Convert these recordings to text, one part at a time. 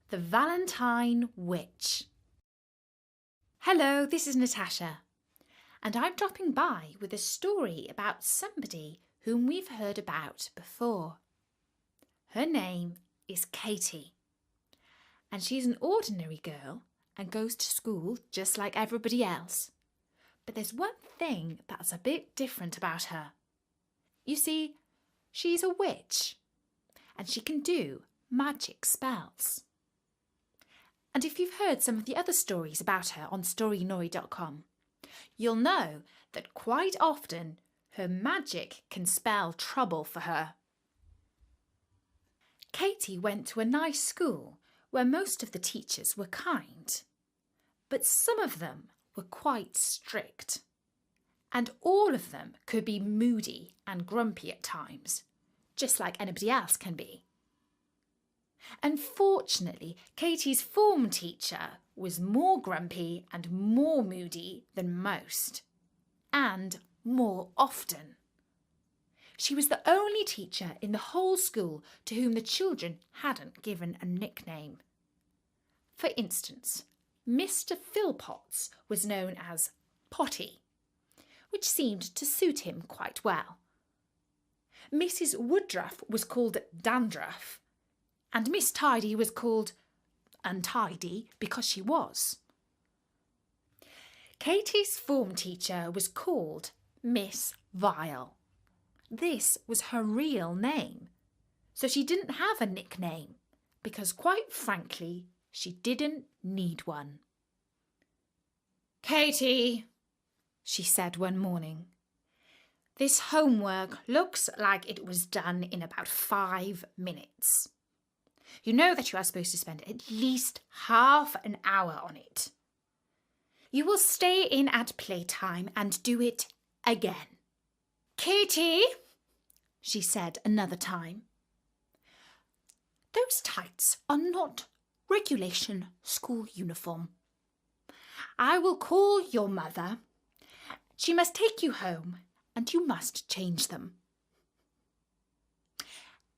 The Valentine Witch. Hello, this is Natasha, and I'm dropping by with a story about somebody whom we've heard about before. Her name is Katie, and she's an ordinary girl and goes to school just like everybody else. But there's one thing that's a bit different about her. You see, she's a witch, and she can do magic spells. And if you've heard some of the other stories about her on storynori.com, you'll know that quite often her magic can spell trouble for her. Katie went to a nice school where most of the teachers were kind, but some of them were quite strict, and all of them could be moody and grumpy at times, just like anybody else can be. Unfortunately, Katie's form teacher was more grumpy and more moody than most, and more often. She was the only teacher in the whole school to whom the children hadn't given a nickname. For instance, Mr. Philpotts was known as Potty, which seemed to suit him quite well. Mrs. Woodruff was called Dandruff, and Miss Tidy was called Untidy because she was. Katie's form teacher was called Miss Vile. This was her real name, so she didn't have a nickname because, quite frankly, she didn't need one. "Katie," she said one morning, "this homework looks like it was done in about 5 minutes. You know that you are supposed to spend at least half an hour on it. You will stay in at playtime and do it again." "Katie," she said another time, "those tights are not regulation school uniform. I will call your mother. She must take you home and you must change them.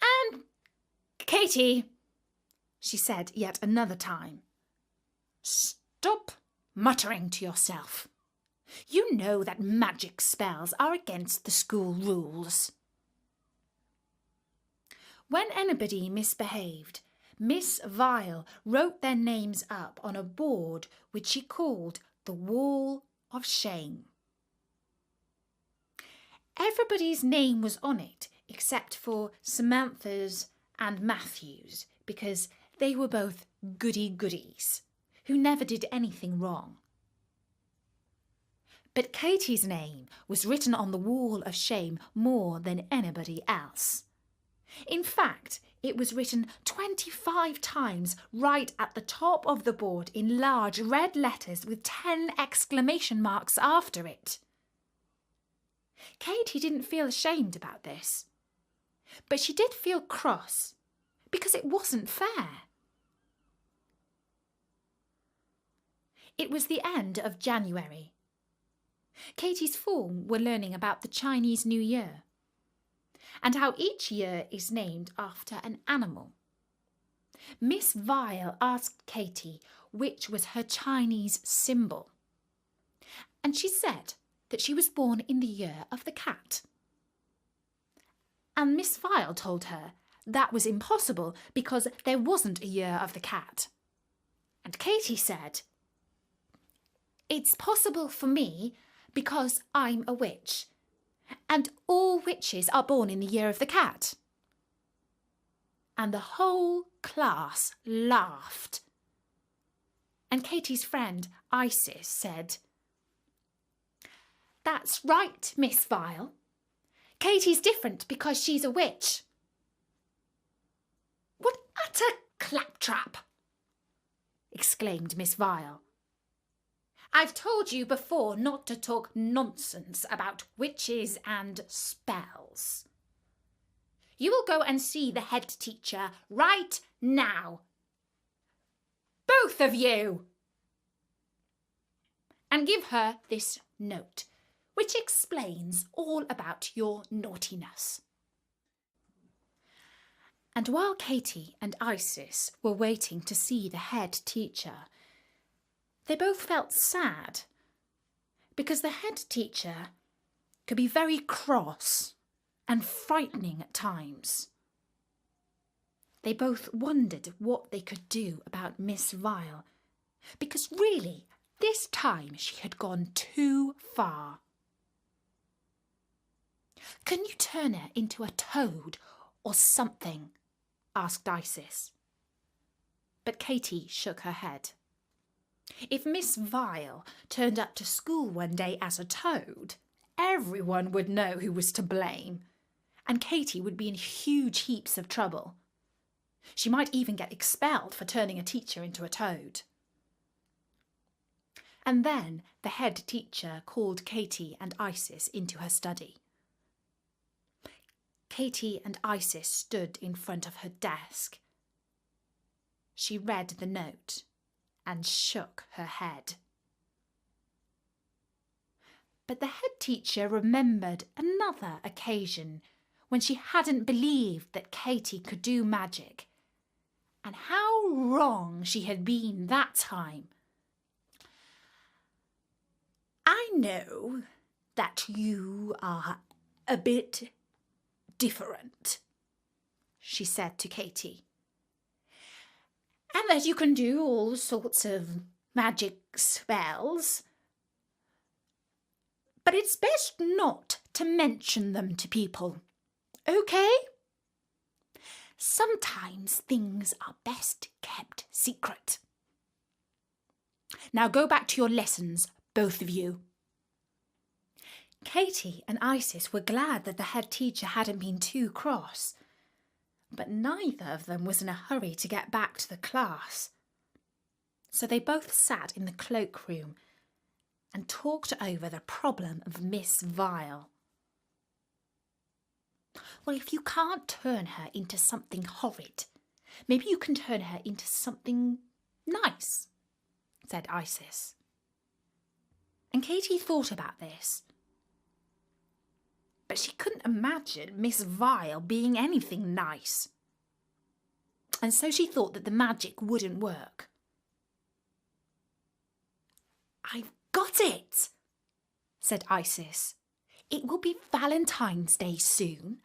And Katie," she said yet another time, "stop muttering to yourself. You know that magic spells are against the school rules." When anybody misbehaved, Miss Vile wrote their names up on a board which she called the Wall of Shame. Everybody's name was on it except for Samantha's and Matthew's, because they were both goody-goodies who never did anything wrong. But Katie's name was written on the Wall of Shame more than anybody else. In fact, it was written 25 times right at the top of the board in large red letters with 10 exclamation marks after it. Katie didn't feel ashamed about this, but she did feel cross because it wasn't fair. It was the end of January. Katie's form were learning about the Chinese New Year and how each year is named after an animal. Miss Vile asked Katie which was her Chinese symbol, and she said that she was born in the year of the cat. And Miss Vile told her that was impossible because there wasn't a year of the cat. And Katie said, "It's possible for me because I'm a witch, and all witches are born in the year of the cat." And the whole class laughed. And Katie's friend Isis said, "That's right, Miss Vile. Katie's different because she's a witch." "What utter claptrap!" exclaimed Miss Vile. "I've told you before not to talk nonsense about witches and spells. You will go and see the head teacher right now. Both of you! And give her this note, which explains all about your naughtiness." And while Katie and Isis were waiting to see the head teacher, they both felt sad because the head teacher could be very cross and frightening at times. They both wondered what they could do about Miss Vile, because really, this time she had gone too far. "Can you turn her into a toad or something?" asked Isis. But Katie shook her head. If Miss Vile turned up to school one day as a toad, everyone would know who was to blame, and Katie would be in huge heaps of trouble. She might even get expelled for turning a teacher into a toad. And then the head teacher called Katie and Isis into her study. Katie and Isis stood in front of her desk. She read the note and shook her head. But the head teacher remembered another occasion when she hadn't believed that Katie could do magic, and how wrong she had been that time. "I know that you are a bit different," she said to Katie, "and that you can do all sorts of magic spells, but it's best not to mention them to people, okay? Sometimes things are best kept secret. Now go back to your lessons, both of you." Katie and Isis were glad that the head teacher hadn't been too cross, but neither of them was in a hurry to get back to the class. So they both sat in the cloakroom and talked over the problem of Miss Vile. "Well, if you can't turn her into something horrid, maybe you can turn her into something nice," said Isis. And Katie thought about this. But she couldn't imagine Miss Vile being anything nice. And so she thought that the magic wouldn't work. "I've got it," said Isis. "It will be Valentine's Day soon.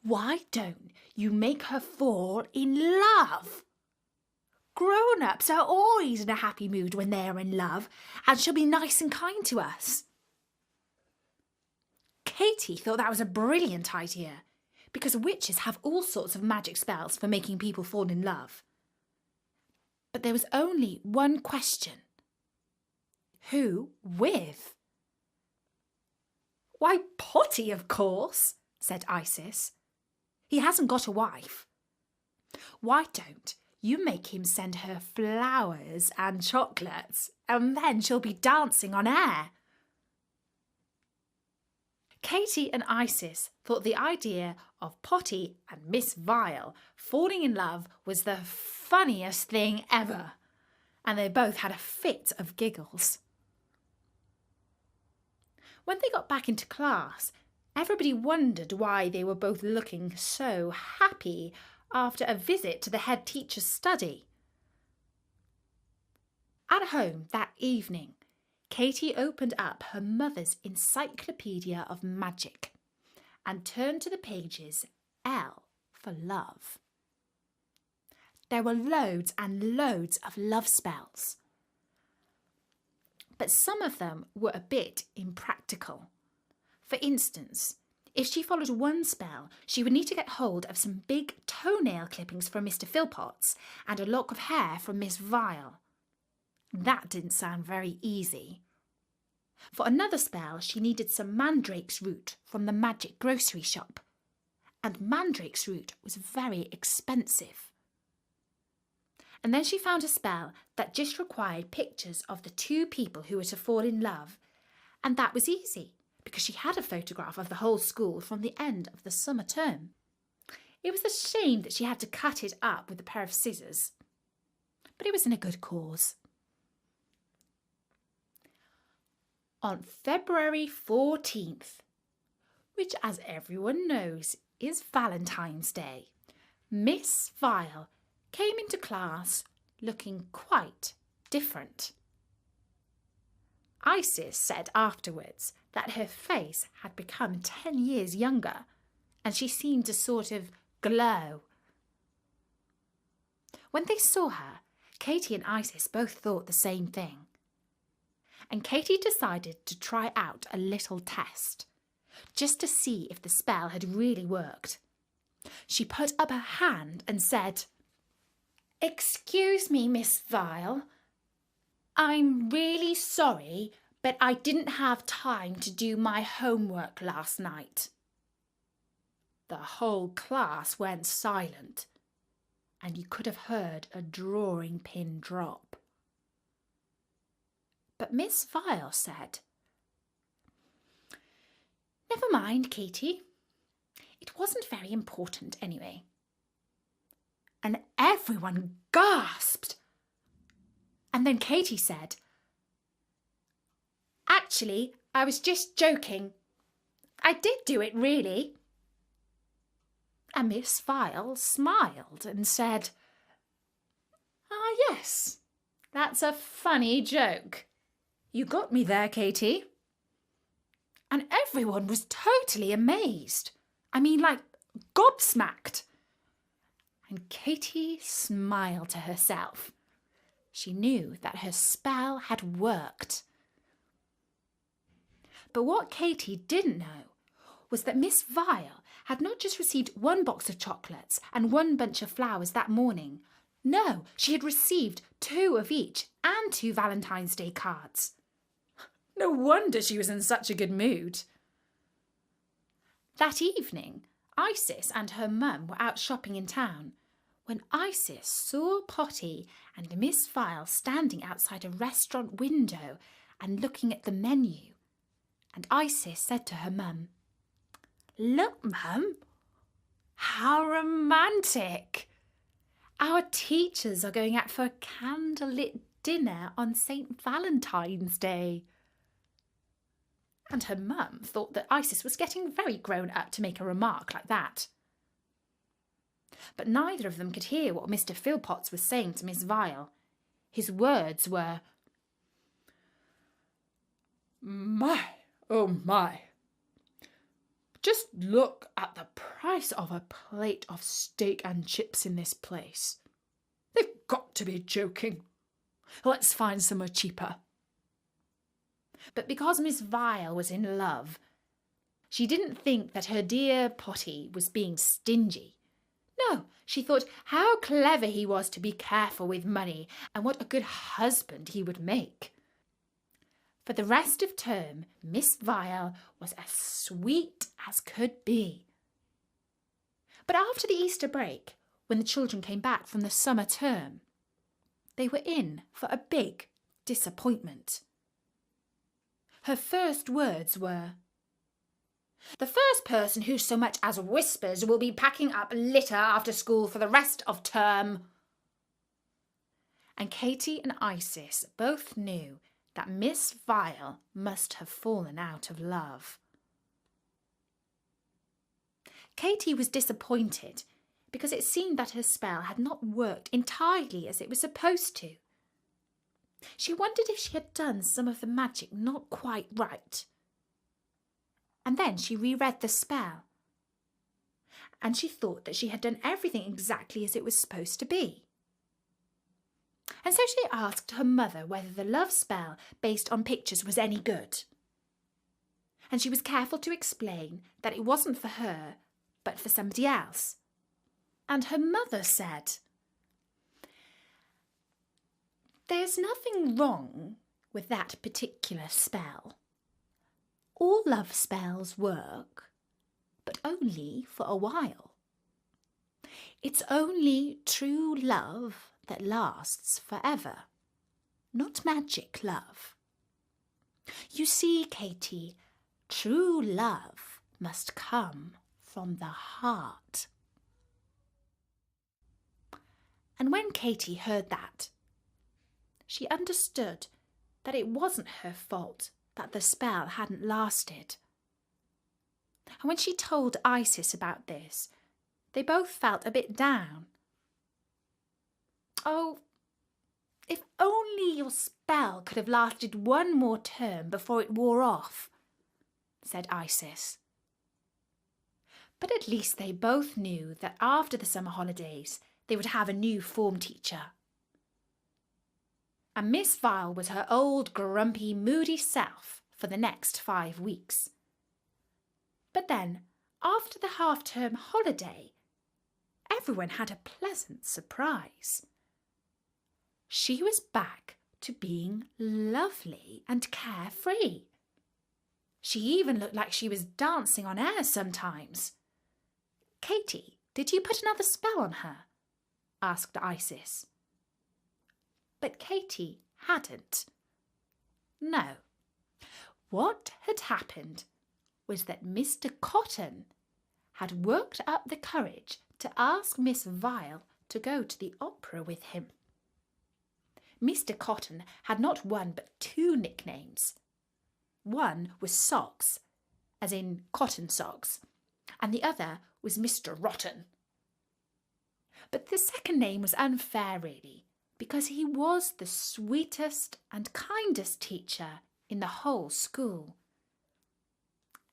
Why don't you make her fall in love? Grown-ups are always in a happy mood when they are in love, and she'll be nice and kind to us." Katie thought that was a brilliant idea, because witches have all sorts of magic spells for making people fall in love. But there was only one question. Who with? "Why, Potty, of course," said Isis. "He hasn't got a wife. Why don't you make him send her flowers and chocolates, and then she'll be dancing on air?" Katie and Isis thought the idea of Potty and Miss Vile falling in love was the funniest thing ever, and they both had a fit of giggles. When they got back into class, everybody wondered why they were both looking so happy after a visit to the head teacher's study. At home that evening, Katie opened up her mother's Encyclopedia of Magic and turned to the pages L for love. There were loads and loads of love spells, but some of them were a bit impractical. For instance, if she followed one spell, she would need to get hold of some big toenail clippings from Mr. Philpotts and a lock of hair from Miss Vile. That didn't sound very easy. For another spell, she needed some mandrake's root from the magic grocery shop, and mandrake's root was very expensive. And then she found a spell that just required pictures of the two people who were to fall in love, and that was easy because she had a photograph of the whole school from the end of the summer term. It was a shame that she had to cut it up with a pair of scissors, but it was in a good cause. On February 14th, which as everyone knows is Valentine's Day, Miss Vile came into class looking quite different. Isis said afterwards that her face had become 10 years younger and she seemed to sort of glow. When they saw her, Katie and Isis both thought the same thing. And Katie decided to try out a little test, just to see if the spell had really worked. She put up her hand and said, "Excuse me, Miss Vile. I'm really sorry, but I didn't have time to do my homework last night." The whole class went silent, and you could have heard a drawing pin drop. But Miss Vile said, "Never mind, Katie. It wasn't very important anyway." And everyone gasped. And then Katie said, "Actually, I was just joking. I did do it, really." And Miss Vile smiled and said, "Ah, yes, that's a funny joke. You got me there, Katie." And everyone was totally amazed. I mean, like, gobsmacked. And Katie smiled to herself. She knew that her spell had worked. But what Katie didn't know was that Miss Vile had not just received one box of chocolates and one bunch of flowers that morning. No, she had received 2 of each and 2 Valentine's Day cards. No wonder she was in such a good mood. That evening, Isis and her mum were out shopping in town when Isis saw Potty and Miss Vile standing outside a restaurant window and looking at the menu. And Isis said to her mum, "Look, Mum, how romantic. Our teachers are going out for a candlelit dinner on St. Valentine's Day." And her mum thought that Isis was getting very grown up to make a remark like that. But neither of them could hear what Mr. Philpotts was saying to Miss Vile. His words were, "My, oh my. Just look at the price of a plate of steak and chips in this place. They've got to be joking. Let's find somewhere cheaper." But because Miss Vile was in love, she didn't think that her dear Potty was being stingy. No, she thought how clever he was to be careful with money and what a good husband he would make. For the rest of term, Miss Vile was as sweet as could be. But after the Easter break, when the children came back from the summer term, they were in for a big disappointment. Her first words were, "The first person who so much as whispers will be packing up litter after school for the rest of term." And Katie and Isis both knew that Miss Vile must have fallen out of love. Katie was disappointed because it seemed that her spell had not worked entirely as it was supposed to. She wondered if she had done some of the magic not quite right. And then she reread the spell. And she thought that she had done everything exactly as it was supposed to be. And so she asked her mother whether the love spell based on pictures was any good. And she was careful to explain that it wasn't for her, but for somebody else. And her mother said, "There's nothing wrong with that particular spell. All love spells work, but only for a while. It's only true love that lasts forever, not magic love. You see, Katie, true love must come from the heart." And when Katie heard that, she understood that it wasn't her fault that the spell hadn't lasted. And when she told Isis about this, they both felt a bit down. "Oh, if only your spell could have lasted one more term before it wore off," said Isis. But at least they both knew that after the summer holidays they would have a new form teacher. And Miss Vile was her old grumpy, moody self for the next 5 weeks. But then, after the half-term holiday, everyone had a pleasant surprise. She was back to being lovely and carefree. She even looked like she was dancing on air sometimes. "Katie, did you put another spell on her?" asked Isis. But Katie hadn't. No. What had happened was that Mr. Cotton had worked up the courage to ask Miss Vile to go to the opera with him. Mr. Cotton had not one but 2 nicknames. One was Socks, as in cotton socks, and the other was Mr. Rotten. But the second name was unfair, really, because he was the sweetest and kindest teacher in the whole school.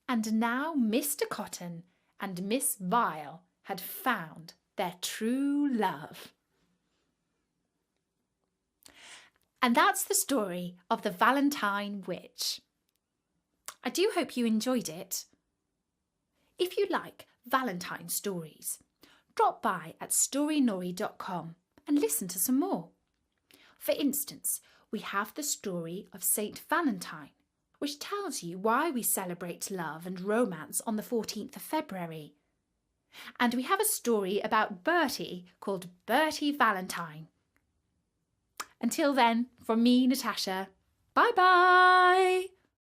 And now Mr. Cotton and Miss Vile had found their true love. And that's the story of the Valentine witch. I do hope you enjoyed it. If you like Valentine stories, drop by at storynori.com and listen to some more. For instance, we have the story of Saint Valentine, which tells you why we celebrate love and romance on the 14th of February. And we have a story about Bertie called Bertie Valentine. Until then, from me, Natasha, bye-bye!